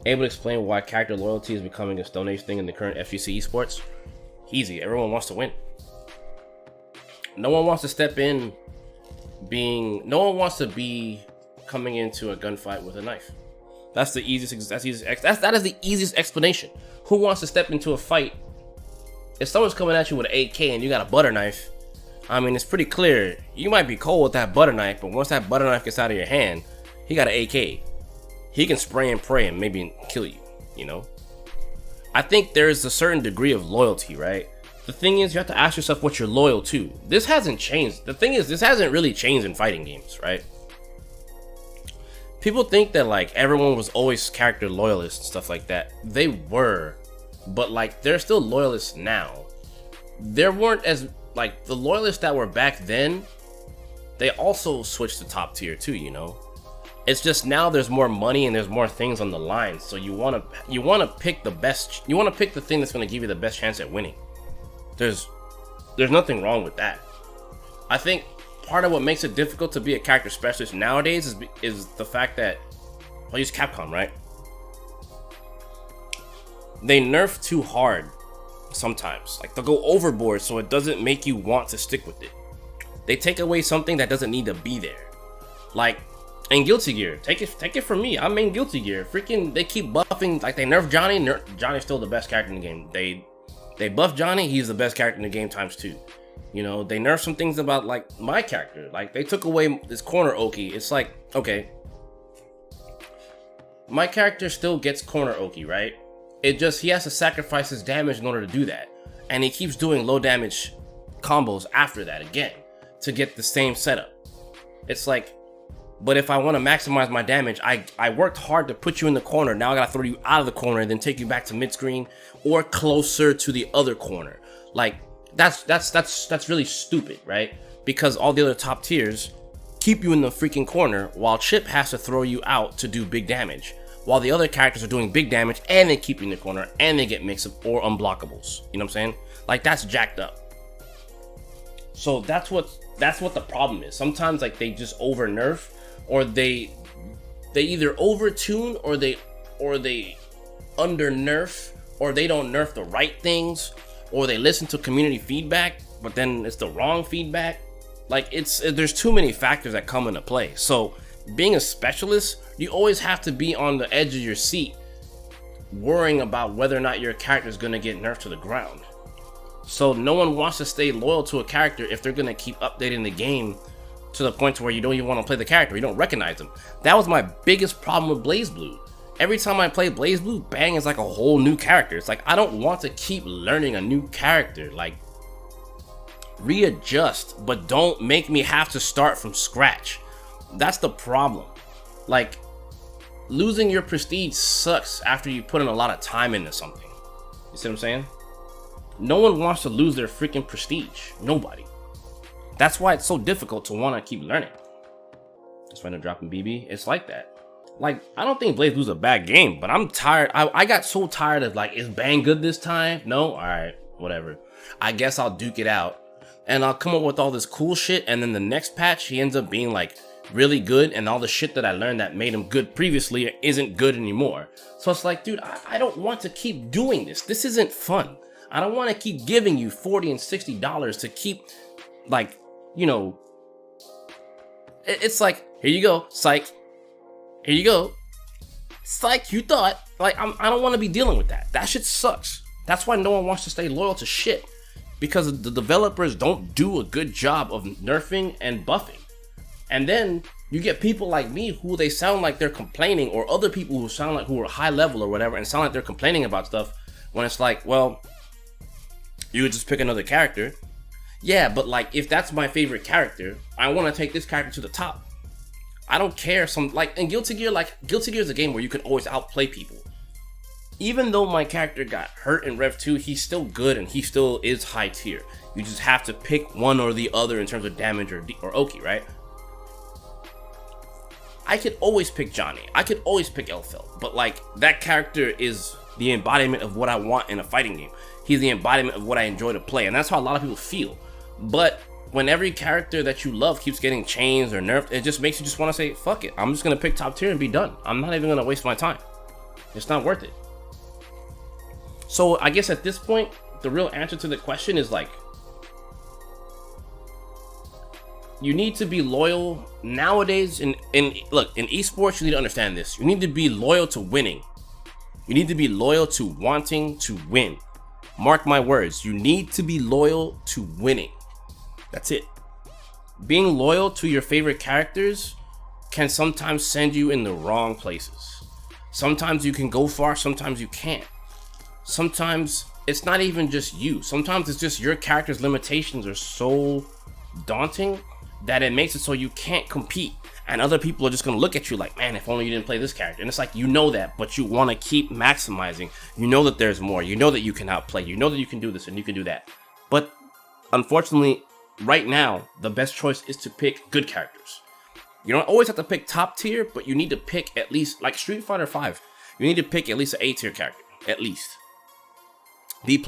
Able to explain why character loyalty is becoming a Stone Age thing in the current FGC esports? Easy. Everyone wants to win. No one wants to step in being. No one wants to be coming into a gunfight with a knife. That's the easiest. That is the easiest explanation. Who wants to step into a fight? If someone's coming at you with an AK and you got a butter knife, I mean, it's pretty clear. You might be cold with that butter knife, but once that butter knife gets out of your hand, he got an AK. He can spray and pray and maybe kill you, you know? I think there's a certain degree of loyalty, right? The thing is, you have to ask yourself what you're loyal to. This hasn't changed. The thing is, this hasn't really changed in fighting games, right? People think that, like, everyone was always character loyalists and stuff like that. They were, but, like, they're still loyalists now. There weren't as, like, the loyalists that were back then, they also switched to top tier too, you know? It's just now there's more money and there's more things on the line, so you want to pick the best. You want to pick the thing that's going to give you the best chance at winning. There's nothing wrong with that. I think part of what makes it difficult to be a character specialist nowadays is the fact that, I'll use Capcom, right? They nerf too hard sometimes. Like, they'll go overboard so it doesn't make you want to stick with it. They take away something that doesn't need to be there. Like, in Guilty Gear, take it from me. I'm in Guilty Gear. Freaking, they keep buffing. Like, they nerf Johnny. Johnny's still the best character in the game. They buff Johnny. He's the best character in the game ×2. You know, they nerf some things about, like, my character. Like, they took away this corner Oki. It's like, okay, my character still gets corner Oki, right? It just, he has to sacrifice his damage in order to do that. And he keeps doing low damage combos after that again to get the same setup. It's like, but if I want to maximize my damage, I worked hard to put you in the corner. Now I gotta throw you out of the corner and then take you back to mid screen or closer to the other corner. Like, that's really stupid, right? Because all the other top tiers keep you in the freaking corner while Chip has to throw you out to do big damage, while the other characters are doing big damage and they keep you in the corner and they get mix-up or unblockables. You know what I'm saying? Like, that's jacked up. So that's what the problem is. Sometimes, like, they just over nerf, or they either overtune or they under nerf, or they don't nerf the right things, or they listen to community feedback but then it's the wrong feedback. Like, there's too many factors that come into play. So being a specialist, you always have to be on the edge of your seat worrying about whether or not your character is going to get nerfed to the ground. So no one wants to stay loyal to a character if they're going to keep updating the game to the point to where you don't even want to play the character. You don't recognize them. That was my biggest problem with BlazBlue. Every time I play BlazBlue, Bang is like a whole new character. It's like, I don't want to keep learning a new character. Like, readjust, but don't make me have to start from scratch. That's the problem. Like, losing your prestige sucks after you put in a lot of time into something. You see what I'm saying? No one wants to lose their freaking prestige. Nobody. That's why it's so difficult to want to keep learning. That's why they're dropping BB. It's like that. Like, I don't think BlazBlue's a bad game, but I'm tired. I got so tired of, like, is Bang good this time? No? Alright, whatever. I guess I'll duke it out. And I'll come up with all this cool shit, and then the next patch, he ends up being, like, really good, and all the shit that I learned that made him good previously isn't good anymore. So it's like, dude, I don't want to keep doing this. This isn't fun. I don't want to keep giving you $40 and $60 to keep, like, you know, it's like, here you go, psych. Here you go. Psych, you thought. Like, I don't want to be dealing with that. That shit sucks. That's why no one wants to stay loyal to shit. Because the developers don't do a good job of nerfing and buffing. And then you get people like me who they sound like they're complaining, or other people who sound like, who are high level or whatever, and sound like they're complaining about stuff, when it's like, well, you would just pick another character. Yeah, but like, if that's my favorite character, I want to take this character to the top. I don't care. Like in Guilty Gear, Guilty Gear is a game where you can always outplay people. Even though my character got hurt in Rev 2, he's still good and he still is high tier. You just have to pick one or the other in terms of damage or Oki, right? I could always pick Johnny. I could always pick Elfeld. But like, that character is the embodiment of what I want in a fighting game. He's the embodiment of what I enjoy to play. And that's how a lot of people feel. But when every character that you love keeps getting changed or nerfed, it just makes you just want to say, fuck it. I'm just going to pick top tier and be done. I'm not even going to waste my time. It's not worth it. So I guess at this point, the real answer to the question is like, you need to be loyal nowadays. Look, in esports, you need to understand this. You need to be loyal to winning. You need to be loyal to wanting to win. Mark my words, you need to be loyal to winning. That's it. Being loyal to your favorite characters can sometimes send you in the wrong places. Sometimes you can go far, sometimes you can't. Sometimes it's not even just you. Sometimes it's just your character's limitations are so daunting that it makes it so you can't compete. And other people are just going to look at you like, man, if only you didn't play this character. And it's like, you know that, but you want to keep maximizing. You know that there's more. You know that you can outplay. You know that you can do this and you can do that. But unfortunately, right now, the best choice is to pick good characters. You don't always have to pick top tier, but you need to pick at least, like Street Fighter 5, you need to pick at least an A tier character. At least. B+.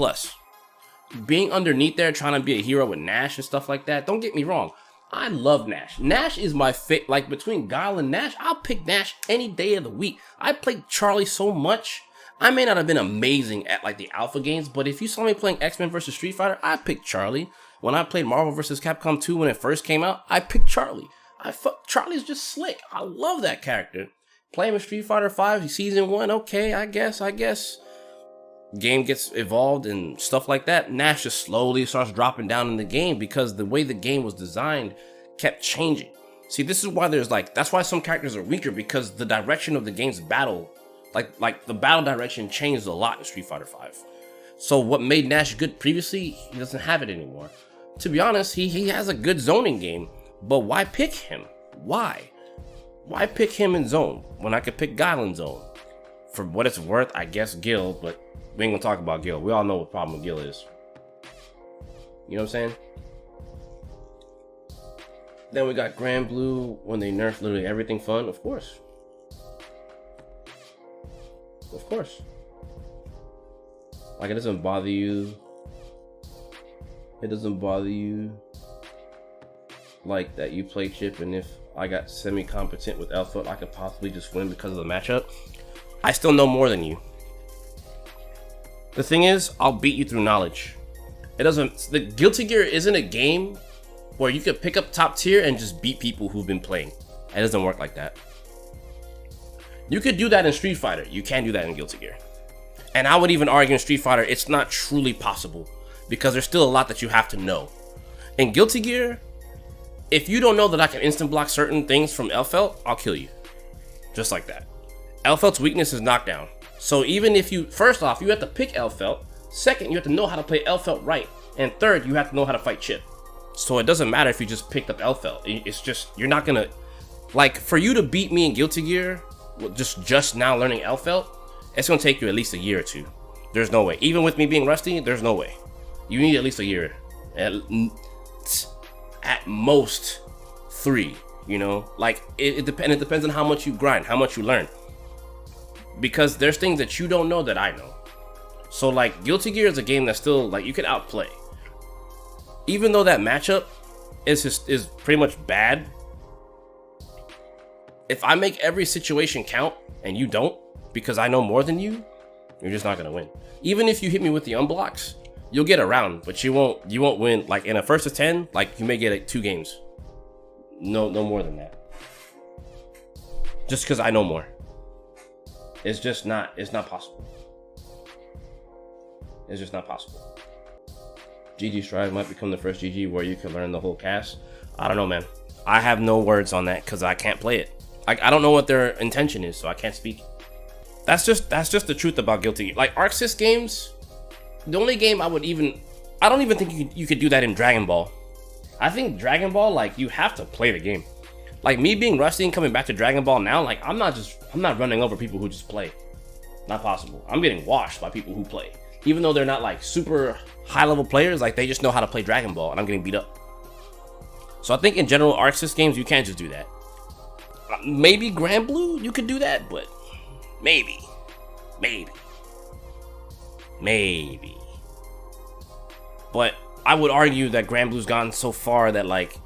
Being underneath there, trying to be a hero with Nash and stuff like that, don't get me wrong. I love Nash. Nash is my fit. Like, between Guile and Nash, I'll pick Nash any day of the week. I played Charlie so much. I may not have been amazing at like the alpha games, but if you saw me playing X-Men vs Street Fighter, I picked Charlie. When I played Marvel vs Capcom 2 when it first came out, I picked Charlie. Charlie's just slick. I love that character. Playing with Street Fighter 5 Season 1, okay, I guess. Game gets evolved and stuff like that. Nash just slowly starts dropping down in the game because the way the game was designed kept changing. See, this is why that's why some characters are weaker, because the direction of the game's battle, like the battle direction changed a lot in Street Fighter 5. So what made Nash good previously, he doesn't have it anymore. To be honest, he has a good zoning game, but why pick him? Why pick him in zone when I could pick Guile in zone? For what it's worth, I guess Gil, but we ain't gonna talk about Gil. We all know what the problem with Gil is. You know what I'm saying? Then we got Grand Blue when they nerf literally everything fun. Of course. Of course. Like, it doesn't bother you. It doesn't bother you like that you play Chip, and if I got semi-competent with Alpha, I could possibly just win because of the matchup. I still know more than you. The thing is, I'll beat you through knowledge. The Guilty Gear isn't a game where you could pick up top tier and just beat people who've been playing. It doesn't work like that. You could do that in Street Fighter. You can't do that in Guilty Gear. And I would even argue in Street Fighter, it's not truly possible because there's still a lot that you have to know. In Guilty Gear, if you don't know that I can instant block certain things from Elfelt, I'll kill you. Just like that. Elfelt's weakness is knockdown. So even if first off, you have to pick Elfelt. Second, you have to know how to play Elfelt right. And third, you have to know how to fight Chip. So it doesn't matter if you just picked up Elfelt. It's just, you're not gonna, like, for you to beat me in Guilty Gear, just now learning Elfelt, it's gonna take you at least a year or two. There's no way. Even with me being rusty, there's no way. You need at least a year. At most 3, you know? Like, it depends on how much you grind, how much you learn. Because there's things that you don't know that I know. So like, Guilty Gear is a game that's still, like, you can outplay. Even though that matchup is pretty much bad, if I make every situation count and you don't, because I know more than you, you're just not gonna win. Even if you hit me with the unblocks, you'll get around, but you won't win. Like, in a first of 10, like, you may get like 2 games. No more than that. Just because I know more. It's not possible. It's just not possible. GG Strive might become the first GG where you can learn the whole cast. I don't know, man. I have no words on that because I can't play it. I don't know what their intention is, so I can't speak. That's just the truth about Guilty. Like, Arc Sys games, the only game I don't even think you could do that in Dragon Ball. I think Dragon Ball, like, you have to play the game. Like, me being rusty and coming back to Dragon Ball now, like, I'm not running over people who just play. Not possible. I'm getting washed by people who play. Even though they're not like super high level players, like, they just know how to play Dragon Ball, and I'm getting beat up. So I think in general, Arc Sys games, you can't just do that. Maybe Grand Blue, you could do that, but maybe. But I would argue that Grand Blue's gone so far that, like,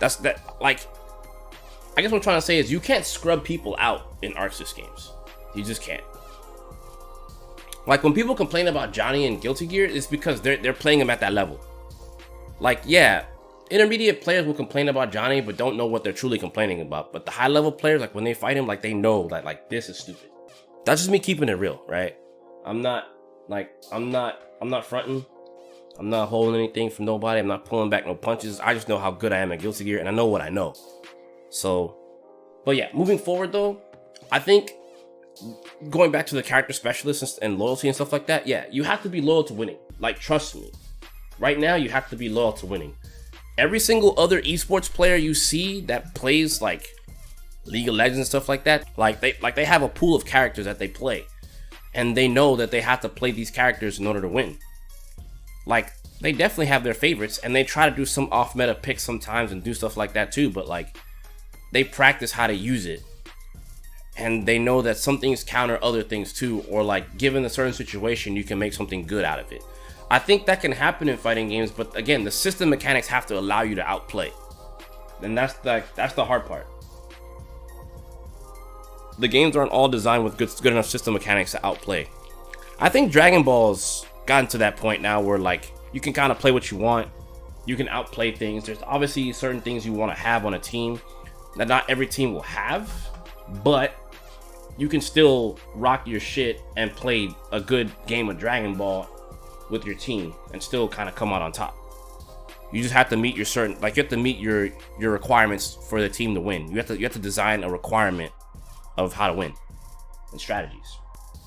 I guess what I'm trying to say is you can't scrub people out in Arc Sys games. You just can't. Like when people complain about Johnny and Guilty Gear, it's because they're playing him at that level. Like, yeah, intermediate players will complain about Johnny, but don't know what they're truly complaining about. But the high level players, like when they fight him, like they know that like this is stupid. That's just me keeping it real, right? I'm not fronting. I'm not holding anything from nobody. I'm not pulling back no punches. I just know how good I am at Guilty Gear, and I know what I know. So, but yeah, moving forward though, I think going back to the character specialists and loyalty and stuff like that, yeah, you have to be loyal to winning. Like, trust me. Right now, you have to be loyal to winning. Every single other esports player you see that plays like League of Legends and stuff like that, like they have a pool of characters that they play, and they know that they have to play these characters in order to win. Like, they definitely have their favorites, and they try to do some off-meta picks sometimes and do stuff like that too, but like, they practice how to use it. And they know that some things counter other things too, or like, given a certain situation, you can make something good out of it. I think that can happen in fighting games, but again, the system mechanics have to allow you to outplay. And that's the hard part. The games aren't all designed with good enough system mechanics to outplay. I think Dragon Ball's gotten to that point now where like, you can kind of play what you want. You can outplay things. There's obviously certain things you want to have on a team that not every team will have, but you can still rock your shit and play a good game of Dragon Ball with your team and still kind of come out on top. You just have to meet your certain, like, you have to meet your requirements for the team to win. You have to design a requirement of how to win and strategies.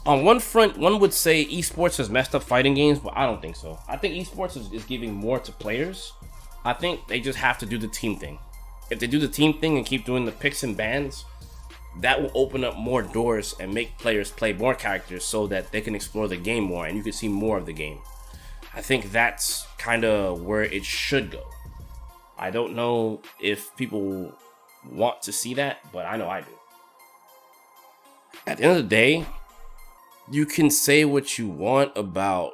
On one front, one would say esports has messed up fighting games, but I don't think so. I think esports is giving more to players. I think they just have to do the team thing. If they do the team thing and keep doing the picks and bans, that will open up more doors and make players play more characters so that they can explore the game more and you can see more of the game. I think that's kind of where it should go. I don't know if people want to see that, but I know I do. At the end of the day, you can say what you want about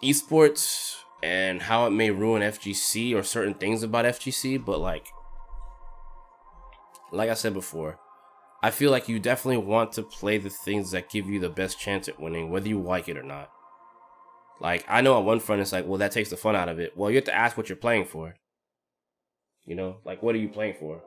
esports and how it may ruin FGC or certain things about FGC, but like I said before, I feel like you definitely want to play the things that give you the best chance at winning, whether you like it or not. Like, I know on one front, it's like, well, that takes the fun out of it. Well, you have to ask what you're playing for. You know, like, what are you playing for?